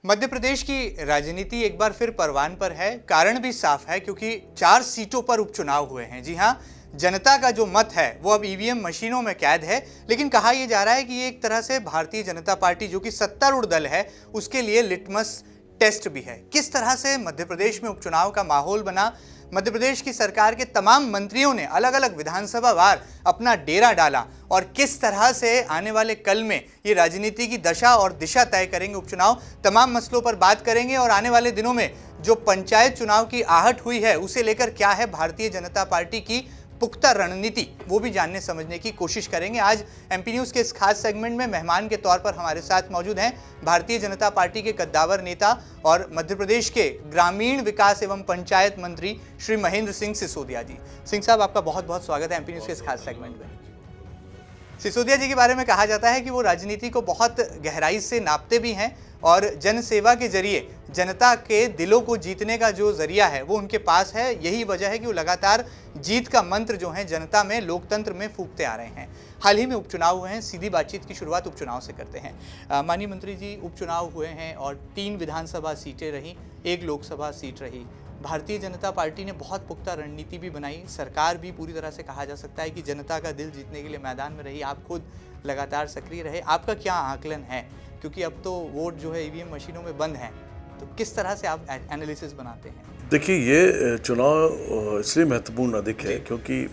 मध्य प्रदेश की राजनीति एक बार फिर परवान पर है। कारण भी साफ है क्योंकि 4 सीटों पर उपचुनाव हुए हैं। जी हां, जनता का जो मत है वो अब ईवीएम मशीनों में कैद है। लेकिन कहा यह जा रहा है कि ये एक तरह से भारतीय जनता पार्टी जो कि सत्तारूढ़ दल है उसके लिए लिटमस टेस्ट भी है। किस तरह से मध्य प्रदेश में उपचुनाव का माहौल बना, मध्य प्रदेश की सरकार के तमाम मंत्रियों ने अलग अलग विधानसभा वार अपना डेरा डाला और किस तरह से आने वाले कल में ये राजनीति की दशा और दिशा तय करेंगे उपचुनाव, तमाम मसलों पर बात करेंगे। और आने वाले दिनों में जो पंचायत चुनाव की आहट हुई है उसे लेकर क्या है भारतीय जनता पार्टी की पुख्ता रणनीति, वो भी जानने समझने की कोशिश करेंगे। आज एमपी न्यूज के इस खास सेगमेंट में मेहमान के तौर पर हमारे साथ मौजूद हैं भारतीय जनता पार्टी के कद्दावर नेता और मध्य प्रदेश के ग्रामीण विकास एवं पंचायत मंत्री श्री महेंद्र सिंह सिसोदिया जी। सिंह साहब, आपका बहुत बहुत स्वागत है एमपी न्यूज के इस खास सेगमेंट में। सिसोदिया जी के बारे में कहा जाता है कि वो राजनीति को बहुत गहराई से नापते भी हैं और जन सेवा के जरिए जनता के दिलों को जीतने का जो जरिया है वो उनके पास है। यही वजह है कि वो लगातार जीत का मंत्र जो है जनता में, लोकतंत्र में फूंकते आ रहे हैं। हाल ही में उपचुनाव हुए हैं, सीधी बातचीत की शुरुआत उपचुनाव से करते हैं। माननीय मंत्री जी, उपचुनाव हुए हैं और 3 विधानसभा सीटें रहीं, 1 लोकसभा सीट रही। भारतीय जनता पार्टी ने बहुत पुख्ता रणनीति भी बनाई, सरकार भी पूरी तरह से कहा जा सकता है कि जनता का दिल जीतने के लिए मैदान में रही। आप खुद लगातार सक्रिय रहे, आपका क्या आकलन है? क्योंकि अब तो वोट जो है ईवीएम मशीनों में बंद हैं, तो किस तरह से आप एनालिसिस बनाते हैं? देखिए, ये चुनाव इसलिए महत्वपूर्ण अधिक है क्योंकि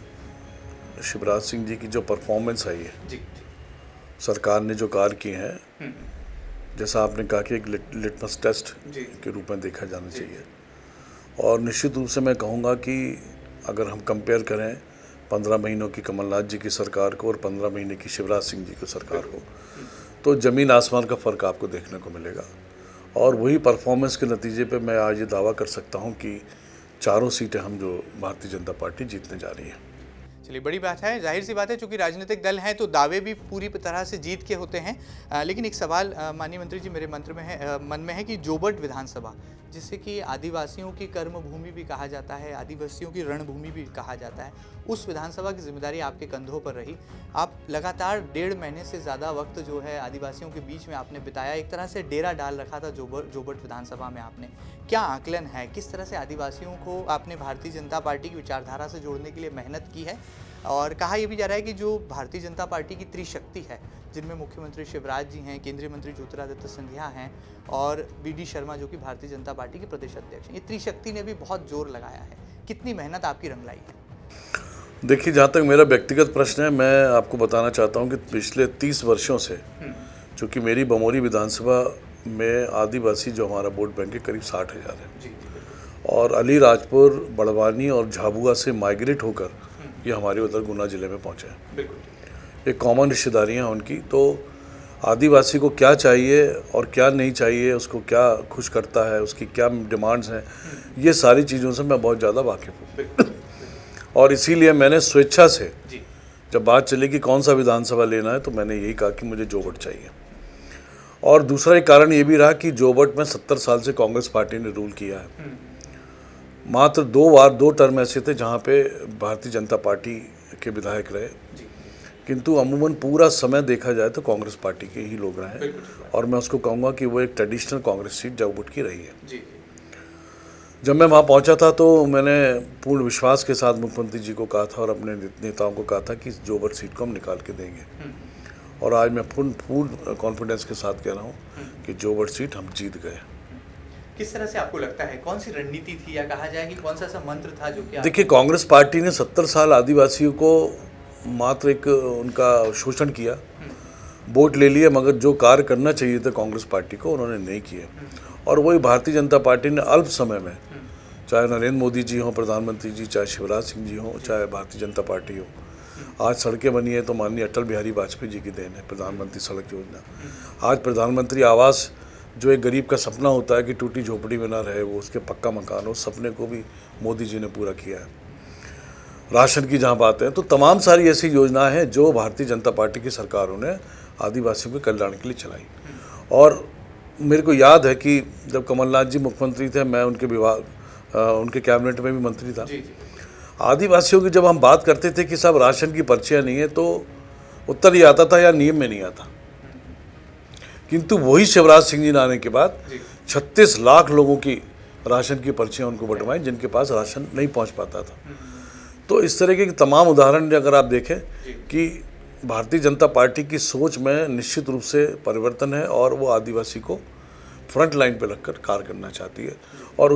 शिवराज सिंह जी की जो परफॉर्मेंस आई है, सरकार ने जो कार्य किए हैं, जैसा आपने कहा कि एक लिटमस टेस्ट के रूप में देखा जाना चाहिए। और निश्चित रूप से मैं कहूँगा कि अगर हम कंपेयर करें 15 महीनों की कमलनाथ जी की सरकार को और 15 महीने की शिवराज सिंह जी की सरकार को, तो ज़मीन आसमान का फ़र्क आपको देखने को मिलेगा। और वही परफॉर्मेंस के नतीजे पे मैं आज ये दावा कर सकता हूँ कि 4 सीटें हम जो भारतीय जनता पार्टी जीतने जा रही है। चलिए, बड़ी बात है, जाहिर सी बात है, चूंकि राजनीतिक दल हैं तो दावे भी पूरी तरह से जीत के होते हैं। लेकिन एक सवाल माननीय मंत्री जी मेरे मन में है कि जोबट विधानसभा, जिसे कि आदिवासियों की कर्मभूमि भी कहा जाता है, आदिवासियों की रणभूमि भी कहा जाता है, उस विधानसभा की जिम्मेदारी आपके कंधों पर रही। आप लगातार 1.5 महीने से ज़्यादा वक्त जो है आदिवासियों के बीच में आपने बिताया, एक तरह से डेरा डाल रखा था जोबट विधानसभा में आपने। क्या आकलन है, किस तरह से आदिवासियों को आपने भारतीय जनता पार्टी की विचारधारा से जोड़ने के लिए मेहनत की है? और कहा यह भी जा रहा है कि जो भारतीय जनता पार्टी की त्रिशक्ति है, जिनमें मुख्यमंत्री शिवराज जी हैं, केंद्रीय मंत्री ज्योतिरादित्य सिंधिया हैं और बीडी शर्मा जो कि भारतीय जनता पार्टी के प्रदेश अध्यक्ष हैं, ये त्रिशक्ति ने भी बहुत जोर लगाया है। कितनी मेहनत आपकी रंग लाई है? देखिए, जहाँ तक मेरा व्यक्तिगत प्रश्न है, मैं आपको बताना चाहता हूँ कि पिछले 30 वर्षों से चूँकि मेरी बमोरी विधानसभा में आदिवासी जो हमारा वोट बैंक है करीब 60,000 है और अलीराजपुर, बड़वानी और झाबुआ से माइग्रेट होकर ये हमारे उधर गुना ज़िले में पहुँचे हैं। एक कॉमन रिश्तेदारियाँ हैं उनकी। तो आदिवासी को क्या चाहिए और क्या नहीं चाहिए, उसको क्या खुश करता है, उसकी क्या डिमांड्स हैं, ये सारी चीज़ों से मैं बहुत ज़्यादा वाकिफ़ हूँ। और इसीलिए मैंने स्वेच्छा से जब बात चली कि कौन सा विधानसभा लेना है तो मैंने यही कहा कि मुझे जोबट चाहिए। और दूसरा एक कारण ये भी रहा कि जोबट में 70 साल से कांग्रेस पार्टी ने रूल किया है। मात्र 2 टर्म ऐसे थे जहाँ पे भारतीय जनता पार्टी के विधायक रहे, किंतु अमूमन पूरा समय देखा जाए तो कांग्रेस पार्टी के ही लोग रहे हैं। और मैं उसको कहूँगा कि वो एक ट्रेडिशनल कांग्रेस सीट जोबट की रही है। जब मैं वहाँ पहुँचा था तो मैंने पूर्ण विश्वास के साथ मुख्यमंत्री जी को कहा था और अपने नेताओं को कहा था कि इस जोबट सीट को हम निकाल के देंगे। और आज मैं पूर्ण कॉन्फिडेंस के साथ कह रहा हूँ कि जोबट सीट हम जीत गए। किस तरह से आपको लगता है, कौन सी रणनीति थी या कहा जाए कि कौन सा ऐसा मंत्र था जो कि देखिए, कांग्रेस पार्टी ने 70 साल आदिवासियों को मात्र एक उनका शोषण किया, वोट ले लिए, मगर जो कार्य करना चाहिए था कांग्रेस पार्टी को उन्होंने नहीं किए। और वही भारतीय जनता पार्टी ने अल्प समय में, चाहे नरेंद्र मोदी जी हों प्रधानमंत्री जी, चाहे शिवराज सिंह जी हों, चाहे भारतीय जनता पार्टी हो, आज सड़कें बनी है तो माननीय अटल बिहारी वाजपेयी जी की देन है, प्रधानमंत्री सड़क योजना। आज प्रधानमंत्री आवास, जो एक गरीब का सपना होता है कि टूटी झोपड़ी में ना रहे, वो उसके पक्का मकान हो, सपने को भी मोदी जी ने पूरा किया है। राशन की जहाँ बात है तो तमाम सारी ऐसी योजनाएं हैं जो भारतीय जनता पार्टी की सरकारों ने आदिवासियों के कल्याण के लिए चलाई। और मेरे को याद है कि जब कमलनाथ जी मुख्यमंत्री थे, मैं उनके उनके कैबिनेट में भी मंत्री था। आदिवासियों की जब हम बात करते थे कि सब राशन की पर्चियाँ नहीं है, तो उत्तर ये आता था या नियम में नहीं आता। किंतु वही शिवराज सिंह जी आने के बाद 36 लाख लोगों की राशन की पर्चियाँ उनको बंटवाएं जिनके पास राशन नहीं पहुंच पाता था। तो इस तरह के तमाम उदाहरण अगर आप देखें कि भारतीय जनता पार्टी की सोच में निश्चित रूप से परिवर्तन है और वो आदिवासी को फ्रंट लाइन पे रखकर कार्य करना चाहती है, और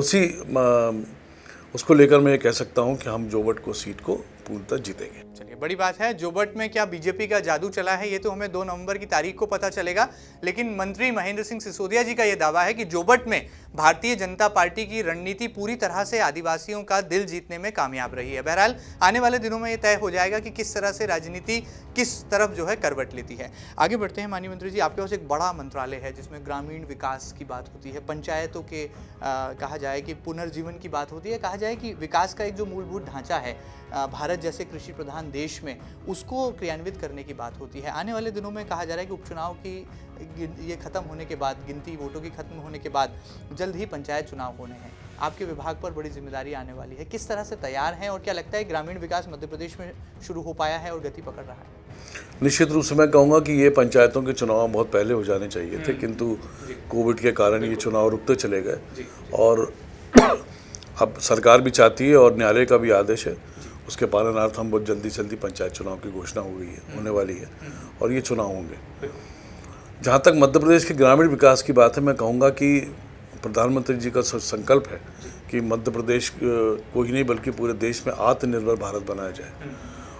उसको लेकर मैं ये कह सकता हूँ कि हम जोबट को सीट को पूर्णतः जीतेंगे। चलिए, बड़ी बात है। जोबट में क्या बीजेपी का जादू चला है, ये तो हमें 2 नवंबर की तारीख को पता चलेगा। लेकिन मंत्री महेंद्र सिंह सिसोदिया जी का ये दावा है कि जोबट में भारतीय जनता पार्टी की रणनीति पूरी तरह से आदिवासियों का दिल जीतने में कामयाब रही है। बहरहाल आने वाले दिनों में ये तय हो जाएगा कि किस तरह से राजनीति किस तरफ जो है करवट लेती है। आगे बढ़ते हैं माननीय मंत्री जी, आपके पास एक बड़ा मंत्रालय है जिसमें ग्रामीण विकास की बात होती है, पंचायतों के कहा जाए कि पुनर्जीवन की बात होती है, कहा जाए कि विकास का एक जो मूलभूत ढांचा है भारत जैसे कृषि प्रधान देश में, उसको क्रियान्वित करने की बात होती है। आने वाले दिनों में कहा जा रहा है कि उपचुनाव की ये खत्म होने के बाद, गिनती वोटों की खत्म होने के बाद जल्द ही पंचायत चुनाव होने हैं। आपके विभाग पर बड़ी जिम्मेदारी आने वाली है, किस तरह से तैयार हैं और क्या लगता है ग्रामीण विकास मध्य प्रदेश में शुरू हो पाया है और गति पकड़ रहा है? निश्चित रूप से मैं कहूँगा कि ये पंचायतों के चुनाव बहुत पहले हो जाने चाहिए थे, किंतु कोविड के कारण ये चुनाव रुकते चले गए, और अब सरकार भी चाहती है और न्यायालय का भी आदेश है, उसके पालनार्थ हम बहुत जल्दी पंचायत चुनाव की घोषणा हो गई है, होने वाली है, और ये चुनाव होंगे। जहाँ तक मध्य प्रदेश के ग्रामीण विकास की बात है, मैं कहूँगा कि प्रधानमंत्री जी का संकल्प है कि मध्य प्रदेश को ही नहीं बल्कि पूरे देश में आत्मनिर्भर भारत बनाया जाए,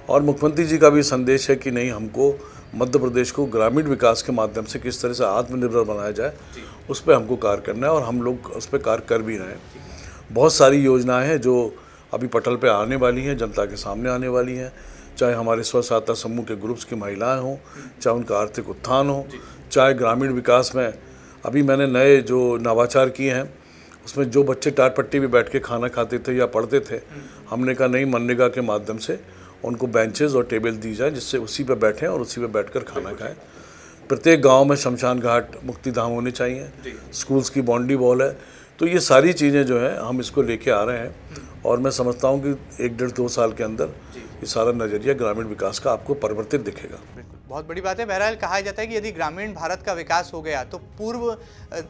और मुख्यमंत्री जी का भी संदेश है कि नहीं, हमको मध्य प्रदेश को ग्रामीण विकास के माध्यम से किस तरह से आत्मनिर्भर बनाया जाए उस पर हमको कार्य करना है, और हम लोग उस पर कार्य कर भी रहे हैं। बहुत सारी योजनाएं हैं जो अभी पटल पे आने वाली हैं, जनता के सामने आने वाली हैं, चाहे हमारे स्व सहायता समूह के ग्रुप्स की महिलाएं हों, चाहे उनका आर्थिक उत्थान हो, चाहे ग्रामीण विकास में अभी मैंने नए जो नवाचार किए हैं, उसमें जो बच्चे टाट पट्टी पे बैठ के खाना खाते थे या पढ़ते थे, हमने कहा नहीं, मनरेगा के माध्यम से उनको बेंचेस और टेबल दी जाए जिससे उसी पे बैठें और उसी पे बैठकर खाना खाएं। प्रत्येक गांव में शमशान घाट मुक्ति धाम होने चाहिए, स्कूल्स की बाउंड्री वॉल है। तो ये सारी चीज़ें जो हैं हम इसको लेके आ रहे हैं, और मैं समझता हूँ कि 1-1.5-2 साल के अंदर ये सारा नज़रिया ग्रामीण विकास का आपको परिवर्तित दिखेगा। बिल्कुल, बहुत बड़ी बात है। बहरहाल कहा जाता है कि यदि ग्रामीण भारत का विकास हो गया तो पूर्व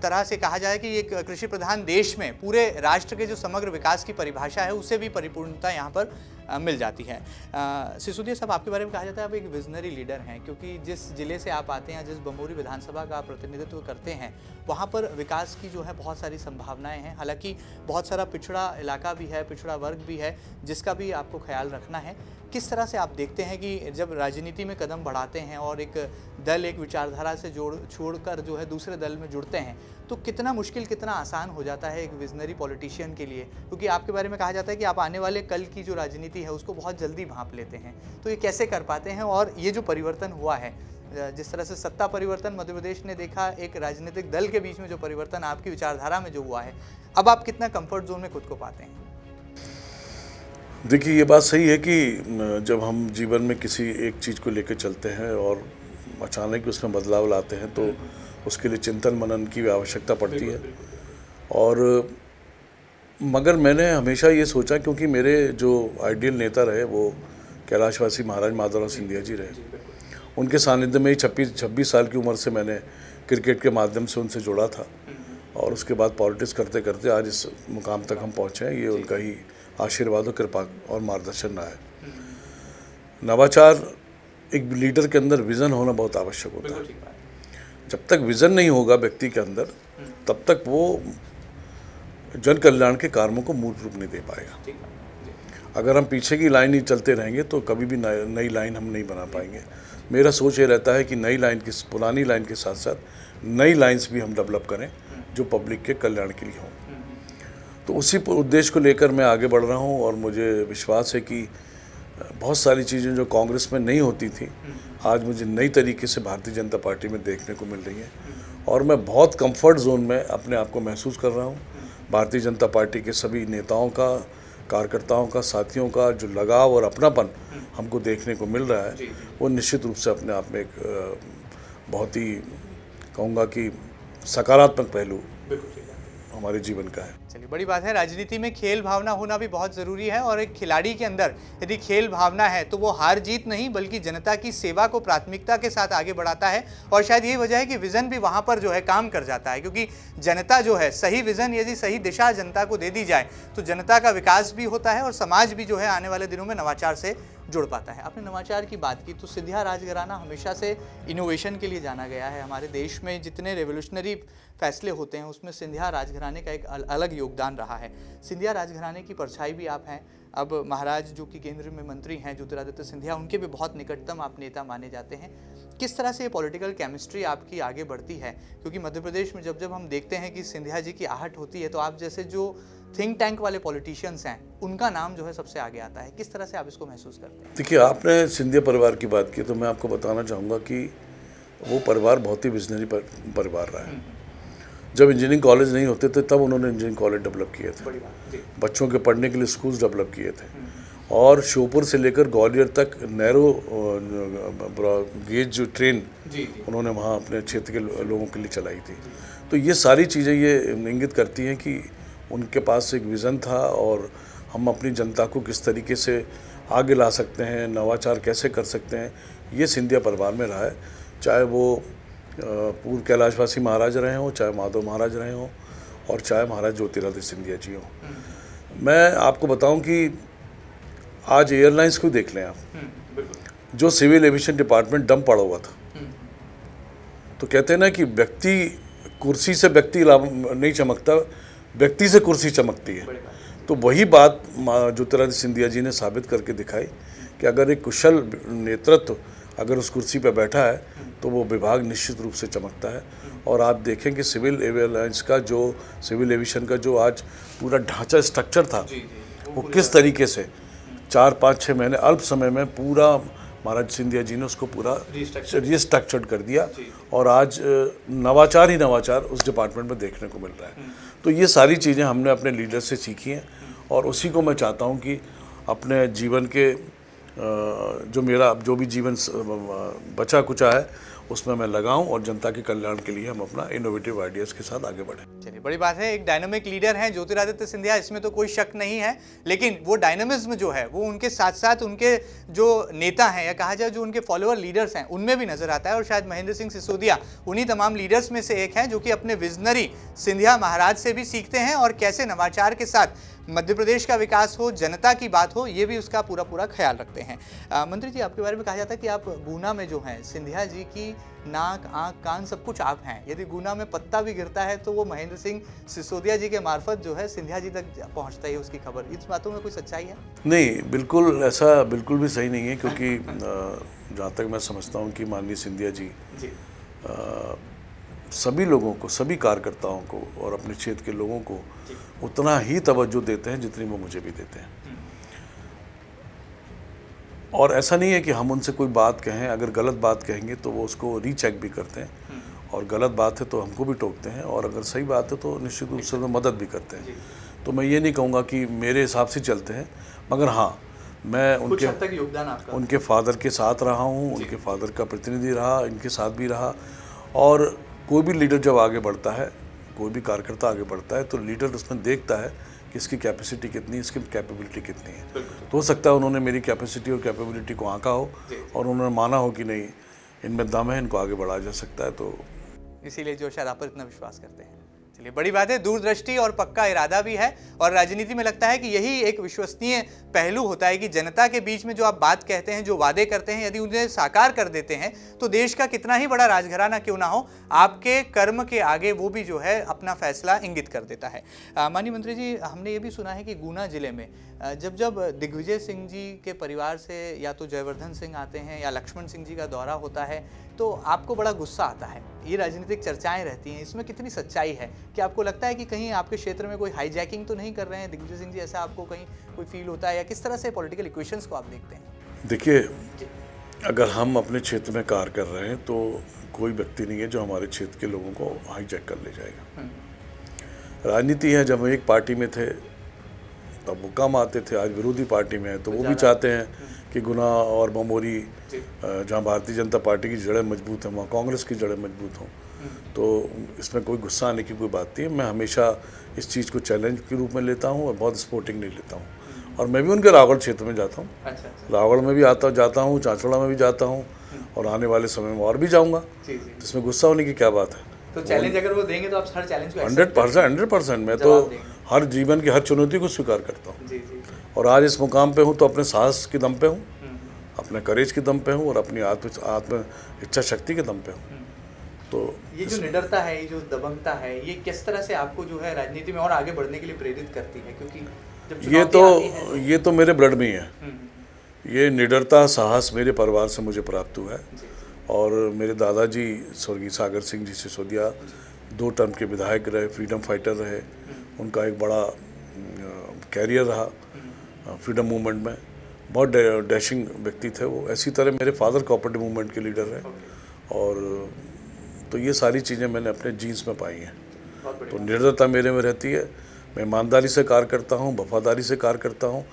तरह से कहा जाए कि एक कृषि प्रधान देश में पूरे राष्ट्र के जो समग्र विकास की परिभाषा है उससे भी परिपूर्णता यहाँ पर मिल जाती है। सिसोदिया साहब, आपके बारे में कहा जाता है आप एक विजनरी लीडर हैं, क्योंकि जिस जिले से आप आते हैं, जिस बमोरी विधानसभा का आप प्रतिनिधित्व करते हैं, वहाँ पर विकास की जो है बहुत सारी संभावनाएं हैं। हालांकि बहुत सारा पिछड़ा इलाका भी है, पिछड़ा वर्ग भी है, जिसका भी आपको ख्याल रखना है। किस तरह से आप देखते हैं कि जब राजनीति में कदम बढ़ाते हैं और एक दल एक विचारधारा से छोड़कर जो है दूसरे दल में जुड़ते हैं, तो कितना मुश्किल कितना आसान हो जाता है एक विजनरी पॉलिटिशियन के लिए? क्योंकि आपके बारे में कहा जाता है कि आप आने वाले कल की जो राजनीति है उसको बहुत जल्दी भांप लेते हैं, तो ये कैसे कर पाते हैं? और ये जो परिवर्तन हुआ है, जिस तरह से सत्ता परिवर्तन मध्य प्रदेश ने देखा, एक राजनीतिक दल के बीच में जो परिवर्तन आपकी विचारधारा में जो हुआ है, अब आप कितना कंफर्ट जोन में खुद को पाते हैं? देखिए, ये बात सही है कि जब हम जीवन में किसी एक चीज़ को लेकर चलते हैं और अचानक उसमें बदलाव लाते हैं तो उसके लिए चिंतन मनन की आवश्यकता पड़ती है। और मगर मैंने हमेशा ये सोचा, क्योंकि मेरे जो आइडियल नेता रहे वो कैलाशवासी महाराज माधवराव सिंधिया जी रहे, उनके सानिध्य में ही 26 साल की उम्र से मैंने क्रिकेट के माध्यम से उनसे जुड़ा था, और उसके बाद पॉलिटिक्स करते करते आज इस मुकाम तक हम पहुँचे हैं। ये उनका ही आशीर्वाद और कृपा और मार्गदर्शन रहा है। नवाचार एक लीडर के अंदर विज़न होना बहुत आवश्यक होता है। जब तक विज़न नहीं होगा व्यक्ति के अंदर, तब तक वो जन कल्याण के कार्यों को मूल रूप नहीं दे पाएगा। अगर हम पीछे की लाइन ही चलते रहेंगे तो कभी भी नई लाइन हम नहीं बना पाएंगे। मेरा सोच ये रहता है कि नई लाइन की, पुरानी लाइन के साथ साथ नई लाइन्स भी हम डेवलप करें जो पब्लिक के कल्याण के लिए हों। तो उसी उद्देश्य को लेकर मैं आगे बढ़ रहा हूँ, और मुझे विश्वास है कि बहुत सारी चीज़ें जो कांग्रेस में नहीं होती थी, आज मुझे नई तरीके से भारतीय जनता पार्टी में देखने को मिल रही हैं, और मैं बहुत कंफर्ट जोन में अपने आप को महसूस कर रहा हूँ। भारतीय जनता पार्टी के सभी नेताओं का, कार्यकर्ताओं का, साथियों का जो लगाव और अपनापन हमको देखने को मिल रहा है, वो निश्चित रूप से अपने आप में एक बहुत ही कहूँगा कि सकारात्मक पहलू हमारे जीवन का है। चलिए, बड़ी बात है। राजनीति में खेल भावना होना भी बहुत ज़रूरी है और एक खिलाड़ी के अंदर यदि खेल भावना है तो वो हार जीत नहीं बल्कि जनता की सेवा को प्राथमिकता के साथ आगे बढ़ाता है और शायद यही वजह है कि विज़न भी वहाँ पर जो है काम कर जाता है, क्योंकि जनता जो है सही विज़न यदि सही दिशा जनता को दे दी जाए तो जनता का विकास भी होता है और समाज भी जो है आने वाले दिनों में नवाचार से जुड़ पाता है। आपने नवाचार की बात की तो सिंधिया राजघराना हमेशा से इनोवेशन के लिए जाना गया है। हमारे देश में जितने रेवोल्यूशनरी फैसले होते हैं उसमें सिंधिया राजघराने का एक अलग योगदान रहा है। सिंधिया राजघराने की परछाई भी आप हैं। अब महाराज जो कि केंद्र में मंत्री हैं ज्योतिरादित्य सिंधिया, उनके भी बहुत निकटतम आप नेता माने जाते हैं। किस तरह से ये पॉलिटिकल केमिस्ट्री आपकी आगे बढ़ती है, क्योंकि मध्य प्रदेश में जब हम देखते हैं कि सिंधिया जी की आहट होती है तो आप जैसे जो थिंक टैंक वाले पॉलिटिशियंस हैं उनका नाम जो है सबसे आगे आता है। किस तरह से आप इसको महसूस करते हैं? देखिए, आपने सिंधिया परिवार की बात की तो मैं आपको बताना चाहूँगा कि वो परिवार बहुत ही विजनरी परिवार रहा है। जब इंजीनियरिंग कॉलेज नहीं होते थे तब उन्होंने इंजीनियरिंग कॉलेज डेवलप किए थे, बच्चों के पढ़ने के लिए स्कूल्स डेवलप किए थे और श्योपुर से लेकर ग्वालियर तक नैरो गेज जो ट्रेन उन्होंने वहाँ अपने क्षेत्र के लोगों के लिए चलाई थी। तो ये सारी चीज़ें ये इंगित करती हैं कि उनके पास एक विज़न था और हम अपनी जनता को किस तरीके से आगे ला सकते हैं, नवाचार कैसे कर सकते हैं, ये सिंधिया परिवार में रहा है। चाहे वो पूर्व कैलाशवासी महाराज रहे हों, चाहे माधव महाराज रहे हों और चाहे महाराज ज्योतिरादित्य सिंधिया जी हों। मैं आपको बताऊं कि आज एयरलाइंस को देख लें आप, जो सिविल एविएशन डिपार्टमेंट डम पड़ा हुआ था, तो कहते हैं ना कि व्यक्ति कुर्सी से व्यक्ति नहीं चमकता, व्यक्ति से कुर्सी चमकती है। तो वही बात ज्योतिरादित्य सिंधिया जी ने साबित करके दिखाई कि अगर एक कुशल नेतृत्व अगर उस कुर्सी पर बैठा है तो वो विभाग निश्चित रूप से चमकता है। और आप देखें कि सिविल एयरलाइंस का जो सिविल एविएशन का जो आज पूरा ढांचा स्ट्रक्चर था वो किस तरीके से 4-5-6 महीने अल्प समय में पूरा महाराज सिंधिया जी ने उसको पूरा रिस्ट्रक्चर्ड कर दिया और आज नवाचार ही नवाचार उस डिपार्टमेंट में देखने को मिल रहा है। तो ये सारी चीज़ें हमने अपने लीडर से सीखी हैं और उसी को मैं चाहता हूँ कि अपने जीवन के जो भी जीवन बचा कुचा है उसमें मैं लगाऊं और जनता के कल्याण के लिए हम अपना इनोवेटिव आइडियाज़ के साथ आगे बढ़ें। चलिए, बड़ी बात है। एक डायनामिक लीडर हैं ज्योतिरादित्य सिंधिया, इसमें तो कोई शक नहीं है, लेकिन वो डायनामिज्म जो है वो उनके साथ साथ उनके जो नेता हैं या कहा जाए जो उनके फॉलोअर लीडर्स हैं उनमें भी नजर आता है और शायद महेंद्र सिंह सिसोदिया उन्हीं तमाम लीडर्स में से एक हैं जो कि अपने विजनरी सिंधिया महाराज से भी सीखते हैं और कैसे नवाचार के साथ मध्य प्रदेश का विकास हो, जनता की बात हो, ये भी उसका पूरा ख्याल रखते हैं। मंत्री जी, आपके बारे में कहा जाता है कि आप गुना में जो हैं सिंधिया जी की नाक, आँख, कान सब कुछ आप हैं। यदि गुना में पत्ता भी गिरता है तो वो महेंद्र सिंह सिसोदिया जी के मार्फत जो है सिंधिया जी तक पहुंचता है उसकी खबर। इस बातों में कोई सच्चाई है? नहीं, बिल्कुल ऐसा बिल्कुल भी सही नहीं है, क्योंकि जहाँ तक मैं समझता हूँ कि माननीय सिंधिया जी सभी लोगों को, सभी कार्यकर्ताओं को और अपने क्षेत्र के लोगों को उतना ही तवज्जो देते हैं जितनी वो मुझे भी देते हैं। और ऐसा नहीं है कि हम उनसे कोई बात कहें, अगर गलत बात कहेंगे तो वो उसको रीचेक भी करते हैं और गलत बात है तो हमको भी टोकते हैं और अगर सही बात है तो निश्चित रूप से मदद भी करते हैं। तो मैं ये नहीं कहूँगा कि मेरे हिसाब से चलते हैं, मगर हाँ, मैं उनके फादर के साथ रहा हूँ, उनके फादर का प्रतिनिधि रहा, इनके साथ भी रहा। और कोई भी लीडर जब आगे बढ़ता है, कोई भी कार्यकर्ता आगे बढ़ता है तो लीडर उसमें देखता है कि इसकी कैपेसिटी कितनी है, इसकी कैपेबिलिटी कितनी है। तो हो सकता है उन्होंने मेरी कैपेसिटी और कैपेबिलिटी को आंका हो और उन्होंने माना हो कि नहीं, इनमें दम है, इनको आगे बढ़ाया जा सकता है, तो इसीलिए जो शायद आप पर इतना विश्वास करते हैं। चलिए, बड़ी बात है। दूरदृष्टि और पक्का इरादा भी है और राजनीति में लगता है कि यही एक विश्वसनीय पहलू होता है कि जनता के बीच में जो आप बात कहते हैं, जो वादे करते हैं, यदि उन्हें साकार कर देते हैं तो देश का कितना ही बड़ा राजघराना क्यों ना हो, आपके कर्म के आगे वो भी जो है अपना फैसला इंगित कर देता है। माननीय मंत्री जी, हमने ये भी सुना है कि गुना जिले में जब दिग्विजय सिंह जी के परिवार से या तो जयवर्धन सिंह आते हैं या लक्ष्मण सिंह जी का दौरा होता है तो आपको बड़ा गुस्सा आता है। ये राजनीतिक चर्चाएं रहती हैं, इसमें कितनी सच्चाई है? कि आपको लगता है कि कहीं आपके क्षेत्र में कोई हाईजैकिंग तो नहीं कर रहे हैं दिग्विजय सिंह जी, ऐसा आपको कहीं कोई फील होता है या किस तरह से पॉलिटिकल इक्वेशंस को आप देखते हैं? देखिए, अगर हम अपने क्षेत्र में कार्य कर रहे हैं तो कोई व्यक्ति नहीं है जो हमारे क्षेत्र के लोगों को हाईजैक कर ले जाएगा। राजनीति है, जब हम एक पार्टी में थे तब वो कम आते थे, आज विरोधी पार्टी में है तो वो भी चाहते हैं कि गुना और बमोरी जहाँ भारतीय जनता पार्टी की जड़ें मजबूत हैं वहाँ कांग्रेस की जड़ें मजबूत हों, तो इसमें कोई गुस्सा आने की कोई बात नहीं है। मैं हमेशा इस चीज़ को चैलेंज के रूप में लेता हूँ और बहुत स्पोर्टिंग नहीं लेता हूँ। और मैं भी उनके रावगढ़ क्षेत्र में जाता हूँ, रावगढ़ में भी जाता हूँ, चांचौड़ा में भी जाता हूँ और आने वाले समय में और भी जाऊँगा। तो इसमें गुस्सा होने की क्या बात है। तो चैलेंज अगर वो देंगे तो आप हर चैलेंज को 100%। मैं तो हर जीवन की हर चुनौती को स्वीकार करता हूँ और आज इस मुकाम पे हूँ तो अपने साहस के दम पे हूँ, अपने करेज के दम पे हूँ और अपनी आत्म इच्छा शक्ति के दम पे हूँ। तो ये जो निडरता है, ये जो दबंगता है, ये किस तरह से आपको जो है राजनीति में और आगे बढ़ने के लिए प्रेरित करती है? क्योंकि जब ये तो मेरे ब्लड में ही है। ये निडरता साहस मेरे परिवार से मुझे प्राप्त हुआ है और मेरे दादाजी स्वर्गीय सागर सिंह जी सिसोदिया 2 टर्म के विधायक रहे, फ्रीडम फाइटर रहे, उनका एक बड़ा कैरियर रहा फ्रीडम मूवमेंट में, बहुत डैशिंग व्यक्ति थे वो। इसी तरह मेरे फादर कोऑपरेटिव मूवमेंट के लीडर रहे और तो ये सारी चीज़ें मैंने अपने जीन्स में पाई हैं। तो निडरता मेरे में रहती है, मैं ईमानदारी से कार्य करता हूँ, वफादारी से कार्य करता हूँ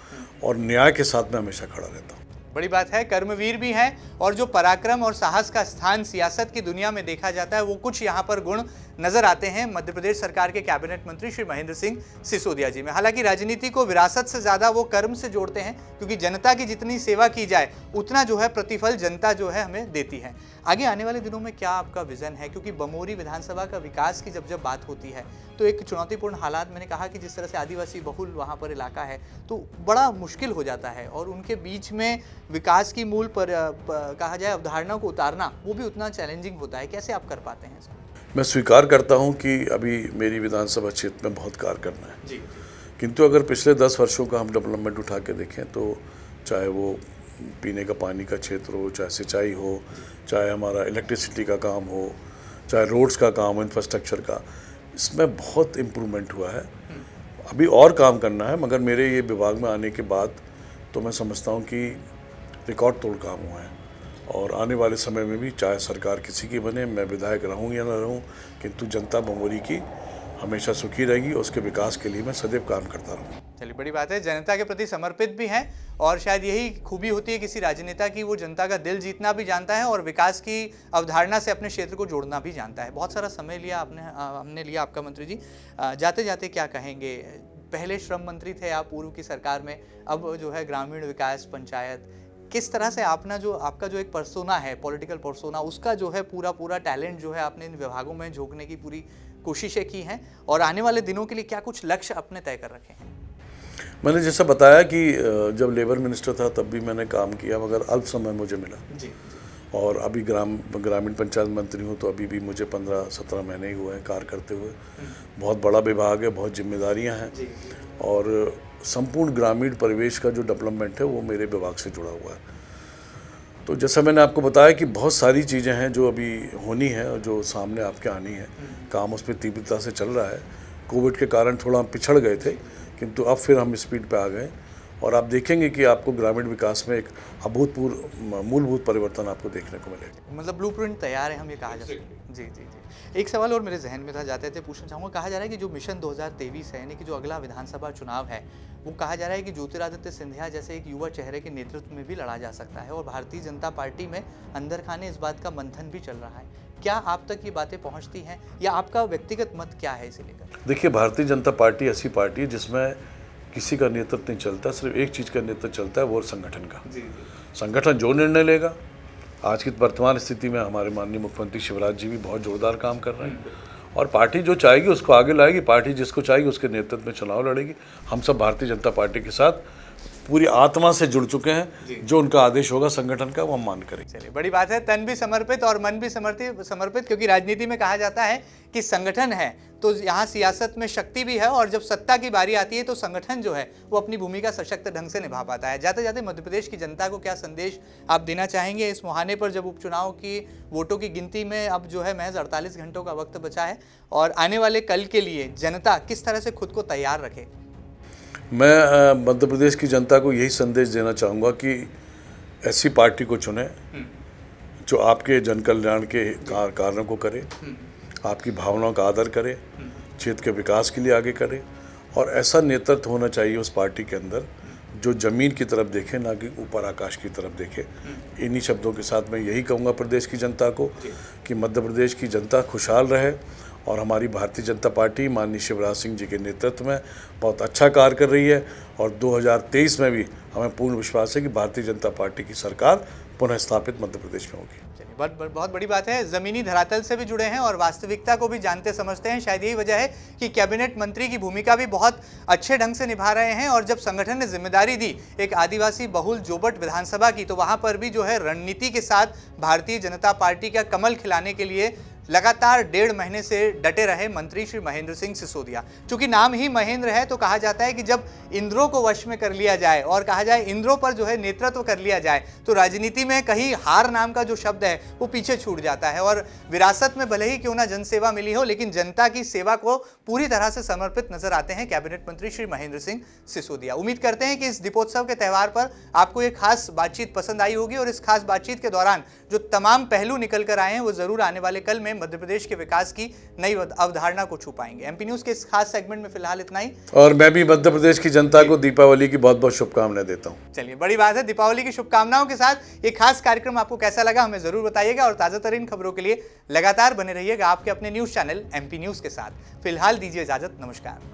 और न्याय के साथ मैं हमेशा खड़ा रहता हूँ। बड़ी बात है, कर्मवीर भी हैं और जो पराक्रम और साहस का स्थान सियासत की दुनिया में देखा जाता है वो कुछ यहाँ पर गुण नजर आते हैं मध्य प्रदेश सरकार के कैबिनेट मंत्री श्री महेंद्र सिंह सिसोदिया जी में। हालांकि राजनीति को विरासत से ज्यादा वो कर्म से जोड़ते हैं, क्योंकि जनता की जितनी सेवा की जाए उतना जो है प्रतिफल जनता जो है हमें देती है। आगे आने वाले दिनों में क्या आपका विजन है? क्योंकि बमोरी विधानसभा का विकास की जब बात होती है तो एक चुनौतीपूर्ण हालात, मैंने कहा कि जिस तरह से आदिवासी बहुल वहाँ पर इलाका है तो बड़ा मुश्किल हो जाता है और उनके बीच में विकास की मूल पर कहा जाए अवधारणा को उतारना वो भी उतना चैलेंजिंग होता है। कैसे आप कर पाते हैं इसको? मैं स्वीकार करता हूं कि अभी मेरी विधानसभा क्षेत्र में बहुत कार्य करना है जी। किंतु अगर पिछले 10 वर्षों का हम डेवलपमेंट उठा के देखें तो चाहे वो पीने का पानी का क्षेत्र हो, चाहे सिंचाई हो, चाहे हमारा इलेक्ट्रिसिटी का काम हो, चाहे रोड्स का काम हो, इंफ्रास्ट्रक्चर का, इसमें बहुत इम्प्रूवमेंट हुआ है। अभी और काम करना है, मगर मेरे ये विभाग में आने के बाद तो मैं समझता हूँ कि रिकॉर्ड तोड़ काम हुआ है और आने वाले समय में भी चाहे सरकार किसी की बने, मैं विधायक रहूँ या ना रहूँ, किंतु जनता बमोरी की हमेशा सुखी रहेगी और उसके विकास के लिए मैं सदैव काम करता रहूँ। चलिए, बड़ी बात है, जनता के प्रति समर्पित भी हैं और शायद यही खूबी होती है किसी राजनेता की, वो जनता का दिल जीतना भी जानता है और विकास की अवधारणा से अपने क्षेत्र को जोड़ना भी जानता है। बहुत सारा समय लिया हमने लिया आपका मंत्री जी, जाते जाते क्या कहेंगे? पहले श्रम मंत्री थे आप पूर्व की सरकार में, अब जो है ग्रामीण विकास पंचायत, किस तरह से आपका जो एक पर्सोना है, पॉलिटिकल पर्सोना, उसका जो है पूरा टैलेंट जो है आपने इन विभागों में झोंकने की पूरी कोशिशें की हैं और आने वाले दिनों के लिए क्या कुछ लक्ष्य अपने तय कर रखे हैं? मैंने जैसा बताया कि जब लेबर मिनिस्टर था तब भी मैंने काम किया, मगर अल्प समय मुझे मिला जी। और अभी ग्रामीण पंचायत मंत्री हूँ तो अभी भी मुझे 15-17 महीने ही हुए हैं कार्य करते हुए। बहुत बड़ा विभाग है, बहुत जिम्मेदारियाँ हैं और संपूर्ण ग्रामीण परिवेश का जो डेवलपमेंट है वो मेरे विभाग से जुड़ा हुआ है। तो जैसा मैंने आपको बताया कि बहुत सारी चीज़ें हैं जो अभी होनी है और जो सामने आपके आनी है, काम उस पर तीव्रता से चल रहा है। कोविड के कारण थोड़ा हम पिछड़ गए थे, किंतु अब फिर हम स्पीड पे आ गए और आप देखेंगे कि आपको ग्रामीण विकास में एक अभूतपूर्व मूलभूत परिवर्तन आपको देखने को मिलेगा। मतलब ब्लूप्रिंट तैयार है, हम ये कहा जा सकते हैं। जी जी जी। एक सवाल और मेरे जहन में था, जाते थे पूछना चाहूँगा, कहा जा रहा है कि जो मिशन 2023 है, यानी कि जो अगला विधानसभा चुनाव है, वो कहा जा रहा है कि ज्योतिरादित्य सिंधिया जैसे एक युवा चेहरे के नेतृत्व में भी लड़ा जा सकता है और भारतीय जनता पार्टी में अंदर खाने इस बात का मंथन भी चल रहा है। क्या आप तक ये बातें पहुँचती हैं या आपका व्यक्तिगत मत क्या है इसे लेकर? देखिए, भारतीय जनता पार्टी ऐसी पार्टी है जिसमें किसी का नेतृत्व नहीं चलता, सिर्फ एक चीज़ का नेतृत्व चलता है, वो संगठन का। संगठन जो निर्णय लेगा, आज की वर्तमान स्थिति में हमारे माननीय मुख्यमंत्री शिवराज जी भी बहुत जोरदार काम कर रहे हैं और पार्टी जो चाहेगी उसको आगे लाएगी, पार्टी जिसको चाहेगी उसके नेतृत्व में चुनाव लड़ेगी। हम सब भारतीय जनता पार्टी के साथ पूरी आत्मा से जुड़ चुके हैं, जो उनका आदेश होगा संगठन का वो हम मान करेंगे। चलिए, बड़ी बात है, तन भी समर्पित और मन भी समर्पित, क्योंकि राजनीति में कहा जाता है कि संगठन है तो यहाँ सियासत में शक्ति भी है और जब सत्ता की बारी आती है तो संगठन जो है वो अपनी भूमिका सशक्त ढंग से निभा पाता है। जाते जाते मध्य प्रदेश की जनता को क्या संदेश आप देना चाहेंगे इस मुहाने पर, जब उपचुनाव की वोटों की गिनती में अब जो है महज 48 घंटों का वक्त बचा है और आने वाले कल के लिए जनता किस तरह से खुद को तैयार रखे? मैं मध्य प्रदेश की जनता को यही संदेश देना चाहूँगा कि ऐसी पार्टी को चुने जो आपके जन कल्याण के कार्यों को करे, आपकी भावनाओं का आदर करे, क्षेत्र के विकास के लिए आगे करे और ऐसा नेतृत्व होना चाहिए उस पार्टी के अंदर जो ज़मीन की तरफ देखे, ना कि ऊपर आकाश की तरफ देखे। इन्हीं शब्दों के साथ मैं यही कहूँगा प्रदेश की जनता को कि मध्य प्रदेश की जनता खुशहाल रहे और हमारी भारतीय जनता पार्टी माननीय शिवराज सिंह जी के नेतृत्व में बहुत अच्छा कार्य कर रही है और 2023 में भी हमें पूर्ण विश्वास है कि भारतीय जनता पार्टी की सरकार पुनः स्थापित मध्य प्रदेश में होगी। चलिए, बहुत बड़ी बात है। जमीनी धरातल से भी जुड़े हैं और वास्तविकता को भी जानते समझते हैं। शायद यही वजह है कि कैबिनेट मंत्री की भूमिका भी बहुत अच्छे ढंग से निभा रहे हैं। और जब संगठन ने जिम्मेदारी दी एक आदिवासी बहुल जोबट विधानसभा की, तो वहां पर भी जो है रणनीति के साथ भारतीय जनता पार्टी का कमल खिलाने के लिए लगातार 1.5 महीने से डटे रहे मंत्री श्री महेंद्र सिंह सिसोदिया। चूंकि नाम ही महेंद्र है तो कहा जाता है कि जब इंद्रों को वश में कर लिया जाए और कहा जाए इंद्रों पर जो है नेतृत्व कर लिया जाए, तो राजनीति में कहीं हार नाम का जो शब्द है वो पीछे छूट जाता है। और विरासत में भले ही क्यों ना जनसेवा मिली हो, लेकिन जनता की सेवा को पूरी तरह से समर्पित नजर आते हैं कैबिनेट मंत्री श्री महेंद्र सिंह सिसोदिया। उम्मीद करते हैं कि इस दीपोत्सव के त्यौहार पर आपको एक खास बातचीत पसंद आई होगी और इस खास बातचीत के दौरान जो तमाम पहलू निकल कर आए हैं वो जरूर आने वाले कल में मध्य प्रदेश के विकास की नई अवधारणा को छू पाएंगे। एमपी न्यूज के इस खास सेगमेंट में फिलहाल इतना ही। और मैं भी मध्य प्रदेश की जनता को दीपावली की बहुत बहुत शुभकामनाएं देता हूं। चलिए, बड़ी बात है। दीपावली की शुभकामनाओं के साथ ये खास कार्यक्रम आपको कैसा लगा हमें जरूर बताइएगा और ताजा तरीन खबरों के लिए लगातार बने रहिएगा आपके अपने न्यूज चैनल एमपी न्यूज के साथ। फिलहाल दीजिए इजाजत, नमस्कार।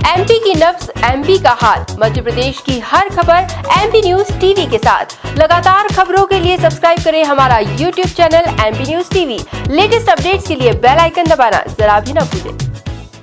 एमपी की नब्ज, एमपी का हाल, मध्य प्रदेश की हर खबर एमपी न्यूज टीवी के साथ। लगातार खबरों के लिए सब्सक्राइब करें हमारा YouTube channel MP news TV. Latest updates के लिए बेल आइकन दबाना जरा भी न भूलें।